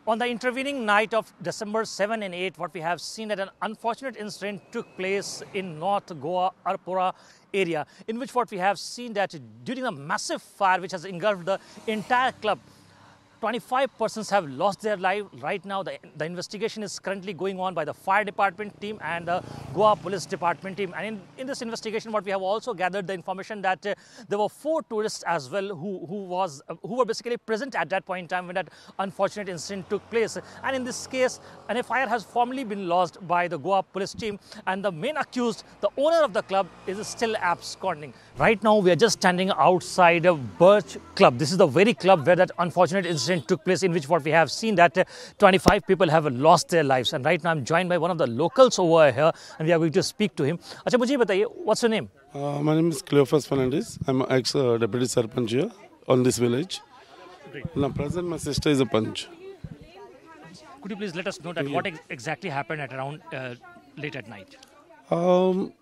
On the intervening night of December 7 and 8, what we have seen that an unfortunate incident took place in North Goa, Arpura area, in which what we have seen that during a massive fire which has engulfed the entire club, 25 persons have lost their life. Right now, the investigation is currently going on by the fire department team and the Goa police department team. And in this investigation, what we have also gathered the information that there were 4 tourists as well who were basically present at that point in time when that unfortunate incident took place. And in this case, an FIR has formally been lodged by the Goa police team, and the main accused, the owner of the club, is still absconding. Right now, we are just standing outside of Birch Club. This is the very club where that unfortunate incident took place, in which what we have seen that 25 people have lost their lives. And right now, I'm joined by one of the locals over here, and we are going to speak to him. Acha, mujhe bataiye, what's your name? My name is Cleophas Fernandez. I'm ex-deputy Sarpanch here on this village. Great. Now, present, my sister is a Panch. Could you please let us know that what exactly happened at around late at night? Down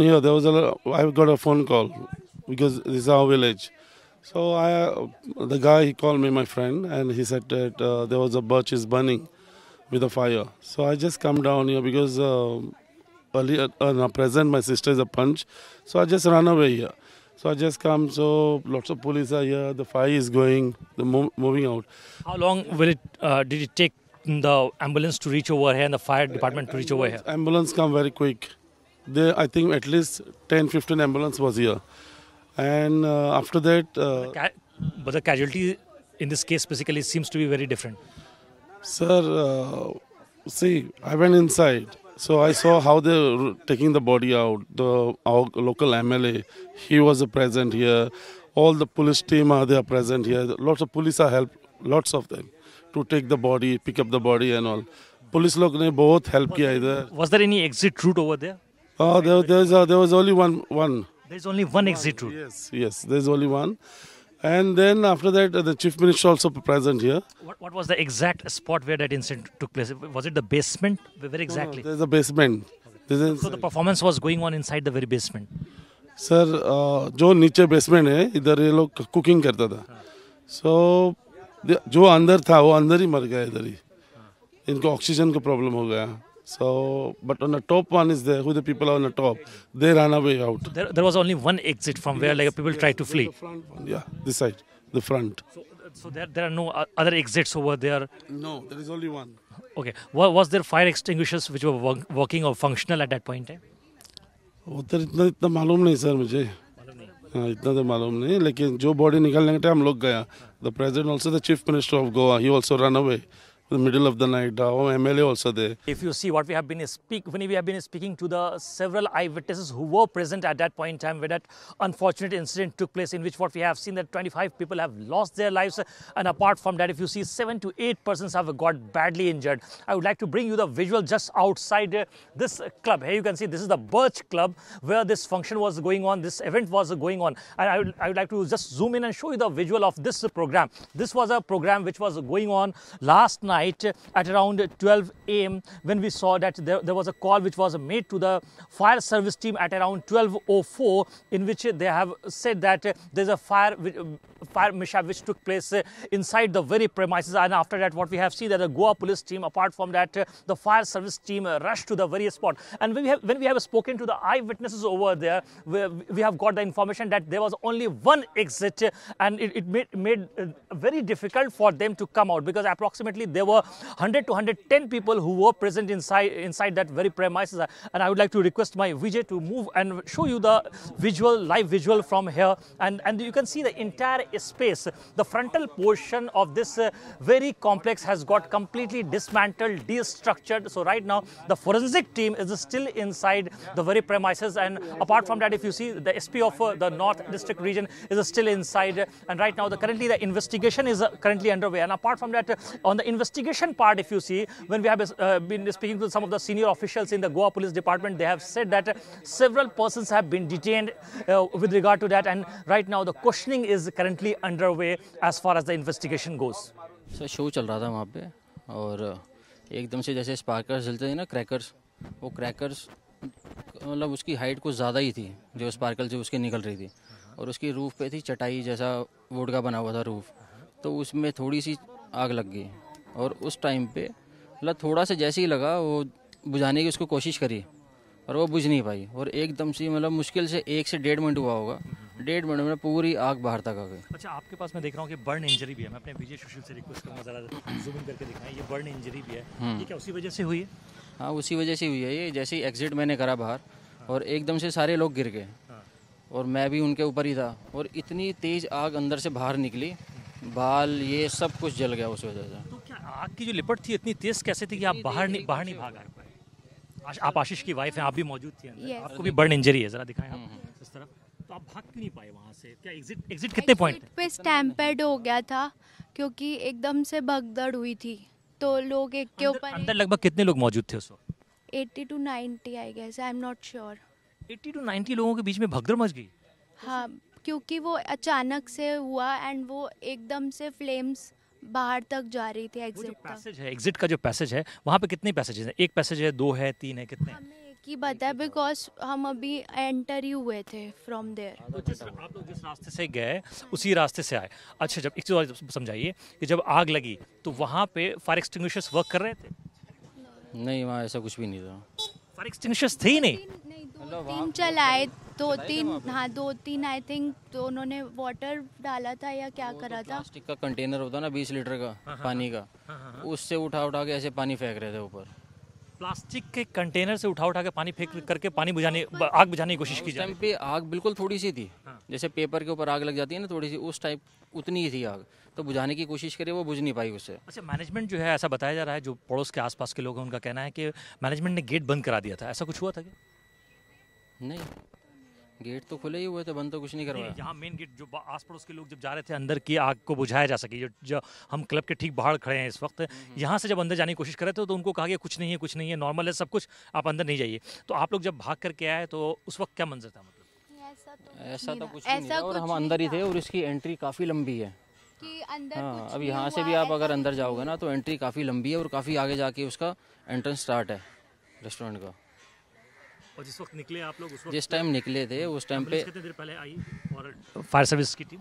here, I got a phone call because this is our village. So the guy, he called me, my friend, and he said that there was a birch is burning with a fire. So I just come down here because earlier, present, my sister is a Panch. So I just run away here. So I just come, so lots of police are here, the fire is going, moving out. How long did it take the ambulance to reach over here and the fire department to reach over here? Ambulance come very quick. I think at least 10-15 ambulance was here. And after that... but the casualty in this case basically seems to be very different. Sir, I went inside. So I saw how they're taking the body out. Our local MLA, he was present here. All the police team they are present here. Lots of police are helped, lots of them, to take the body, pick up the body and all. Police log ne both help kiya idhar. Was there any exit route over there? There was only one. There's only one exit route. Yes, there's only one. And then after that, the chief minister also present here. What was the exact spot where that incident took place? Was it the basement? Where exactly? No, there's a basement. So the performance was going on inside the very basement. Sir, जो नीचे basement है, इधर ये लोग cooking करता था. So जो अंदर था, वो अंदर ही मर गया इधर ही. इनको oxygen का problem हो गया. So, but on the top one is there, who the people are on the top, they ran away out. So there was only one exit from where like people tried to flee. The front one, yeah, this side, the front. So there are no other exits over there? No, there is only one. Okay. Was there fire extinguishers which were working or functional at that point in time? उधर इतना मालूम नहीं sir मुझे. हाँ, इतना तो मालूम नहीं, लेकिन जो बॉडी निकालने के टाइम हम लोग गया. The president, also the chief minister of Goa, he also ran away. In the middle of the night, our MLA also there. If you see what we have been speaking to the several eyewitnesses who were present at that point in time where that unfortunate incident took place, in which what we have seen that 25 people have lost their lives, and apart from that, if you see 7 to 8 persons have got badly injured. I would like to bring you the visual just outside this club. Here you can see this is the Birch Club where this function was going on, this event was going on, and I would like to just zoom in and show you the visual of this program. This was a program which was going on last night at around 12 a.m. when we saw that there was a call which was made to the fire service team at around 12:04, in which they have said that there's a fire mishap which took place inside the very premises. And after that, what we have seen that the Goa police team, apart from that, the fire service team rushed to the very spot. And when we have spoken to the eyewitnesses over there, we have got the information that there was only one exit, and it made very difficult for them to come out, because approximately there were 100 to 110 people who were present inside that very premises. And I would like to request my Vijay to move and show you the live visual from here. And you can see the entire space. The frontal portion of this very complex has got completely dismantled, destructured. So right now, the forensic team is still inside the very premises. And apart from that, if you see, the SP of the North District region is still inside. And right now, currently the investigation is currently underway. And apart from that, on the investigation part, if you see, when we have been speaking to some of the senior officials in the Goa Police Department, they have said that several persons have been detained with regard to that, and right now the questioning is currently underway as far as the investigation goes. Sir show चल रहा था वहाँ पे, और एकदम से जैसे स्पार्कर्स जलते थे ना, क्रैकर्स, वो क्रैकर्स मतलब उसकी हाइट कुछ ज़्यादा ही थी जो स्पार्कल से उसके निकल रही थी, और उसकी रूफ पे थी चटाई जैसा वुड का बना हुआ था रूफ, तो उसमें थोड़ी सी आग लग गई। और उस टाइम पे मतलब थोड़ा सा जैसे ही लगा वो बुझाने की उसको कोशिश करी और वो बुझ नहीं पाई, और एकदम से मतलब मुश्किल से 1 से 1.5 मिनट हुआ होगा, 1.5 मिनट में पूरी आग बाहर तक आ गई। अच्छा, आपके पास मैं देख रहा हूँ कि बर्न इंजरी भी है। मैं अपने विजय सुशील से रिक्वेस्ट करूँगा ज़रा जूम इन करके दिखाएं, ये बर्न इंजरी भी है। ये क्या उसी वजह से हुई है? हाँ, उसी वजह से हुई है ये। जैसे ही एग्जिट मैंने करा बाहर और एकदम से सारे लोग गिर गए और मैं भी उनके ऊपर ही था, और इतनी तेज़ आग अंदर से बाहर निकली, बाल ये सब कुछ जल गया उस वजह से। तो क्या आग की जो लिपट थी इतनी तेज कैसे थी कि आप बाहर नहीं भाग आ पाए? आप आशीष की वाइफ हैं, आप भी मौजूद थी अंदर, Yes. आपको भी बर्न इंजरी है, जरा दिखाएं आप इस तरफ। तो आप भाग क्यों नहीं पाए वहाँ से? क्या एग्जिट कितने पॉइंट एग्जिट पे स्टैम्पेड हो गया था क्योंकि एकदम से भगदड़ हुई थी, तो लोग एक के ऊपर अंदर लगभग कितने लोग मौजूद थे उस वक्त? 80 to 90 I guess, I am not sure. 80 to 90 लोगों के बीच में भगदड़ मच गई। हाँ, क्योंकि वो अचानक से हुआ एंड वो एकदम से फ्लेम्स बाहर तक जा रही थी वो जो एग्जिट तक। पैसेज है, एग्जिट का जो पैसेज है, वहाँ पे कितने पैसेजेस हैं? एक पैसेज है, 2 है, 3 है, कितने हैं? हमें एक ही बताया बिकॉज हम अभी एंटर ही हुए थे फ्रॉम देयर। तो आप लोग जिस रास्ते से गए उसी रास्ते से आए। अच्छा, जब एक चीज़ और समझाइए कि जब आग लगी तो वहाँ पे फायर एक्सटिंग्विशर्स वर्क कर रहे थे? नहीं, वहाँ ऐसा कुछ भी नहीं था। फायर एक्सटिंग्विशर्स थे ही नहीं। नहीं, 2-3 चलाए, 2-3, हाँ 2-3 आई थिंक, तो उन्होंने वाटर डाला था या क्या करा था। प्लास्टिक का कंटेनर होता ना 20 लीटर का पानी का, उससे उठा उठा के ऐसे पानी फेंक रहे थे ऊपर। प्लास्टिक के कंटेनर से उठा के पानी फेंक करके आग बुझाने की कोशिश की उस जा टाइम रही पे आग बिल्कुल थोड़ी सी थी, जैसे पेपर के ऊपर आग लग जाती है ना थोड़ी सी, उस टाइप उतनी ही थी आग। तो बुझाने की कोशिश करी, वो बुझ नहीं पाई उससे। अच्छा, मैनेजमेंट जो है, ऐसा बताया जा रहा है, जो पड़ोस के आसपास के लोग हैं उनका कहना है कि मैनेजमेंट ने गेट बंद करा दिया था। ऐसा कुछ हुआ था क्या? नहीं, गेट तो खुले ही हुए थे, बंद तो कुछ नहीं करवाया। यहाँ मेन गेट जो आस पड़ोस के लोग जब जा रहे थे अंदर की आग को बुझाया जा सके, जो हम क्लब के ठीक बाहर खड़े हैं इस वक्त, यहाँ से जब अंदर जाने की कोशिश कर रहे थे तो उनको कहा गया कुछ नहीं है, नॉर्मल है सब कुछ, आप अंदर नहीं जाइए। तो आप लोग जब भाग करके आए तो उस वक्त क्या मंजर था? मतलब ऐसा तो कुछ नहीं था, और हम अंदर ही थे, और इसकी एंट्री काफ़ी लंबी है कि अंदर हाँ, कुछ अब नहीं यहाँ से हुआ, भी आप ऐसा अगर अंदर कुछ जाओगे ना तो एंट्री काफ़ी लंबी है, और काफ़ी आगे जाके उसका एंट्रेंस स्टार्ट है रेस्टोरेंट का। और जिस वक्त निकले आप लोग, उस वक्त जिस टाइम निकले थे उस टाइम पे कितने देर पहले आई और फायर सर्विस की टीम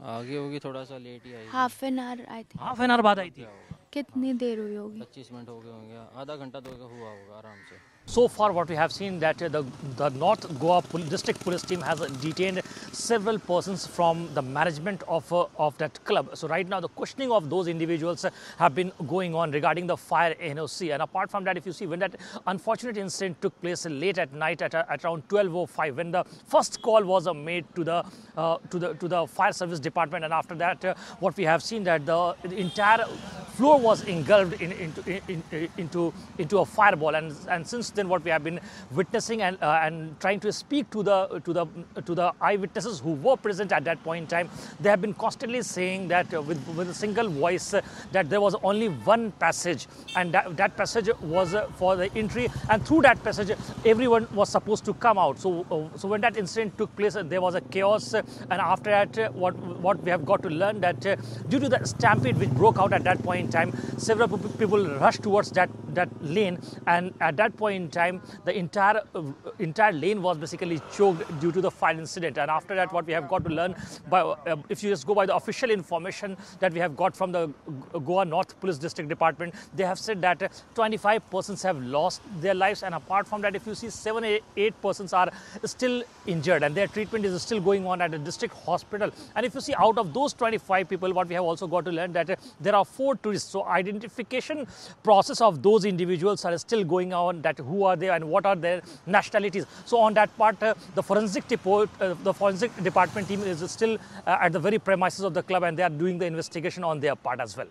आगे होगी, थोड़ा सा लेट ही आई, half an hour I think. Half an hour बाद आई थी। कितनी देर हुई होगी? 25 मिनट हो गए होंगे, आधा घंटा तो हुआ होगा आराम से। So far what we have seen that the North Goa district police team has detained several persons from the management of that club. So right now the questioning of those individuals have been going on regarding the fire NOC. And apart from that, if you see, when that unfortunate incident took place late at night at around 12:05, when the first call was made to the fire service department, and after that what we have seen that the entire floor was engulfed into a fireball, and since then what we have been witnessing and trying to speak to the eyewitnesses who were present at that point in time, they have been constantly saying that with a single voice that there was only one passage, and that passage was for the entry, and through that passage everyone was supposed to come out. So when that incident took place, there was a chaos, and after that what we have got to learn that due to the stampede which broke out at that point in time, several people rushed towards that lane, and at that point in time the entire lane was basically choked due to the fire incident. And after that what we have got to learn, if you just go by the official information that we have got from the Goa North Police District Department, they have said that 25 persons have lost their lives, and apart from that, if you see, 7-8 persons are still injured and their treatment is still going on at the district hospital. And if you see, out of those 25 people, what we have also got to learn that there are 4 tourists. So identification process of those individuals are still going on, that who are they and what are their nationalities. So on that part, the forensic department team is still at the very premises of the club, and they are doing the investigation on their part as well.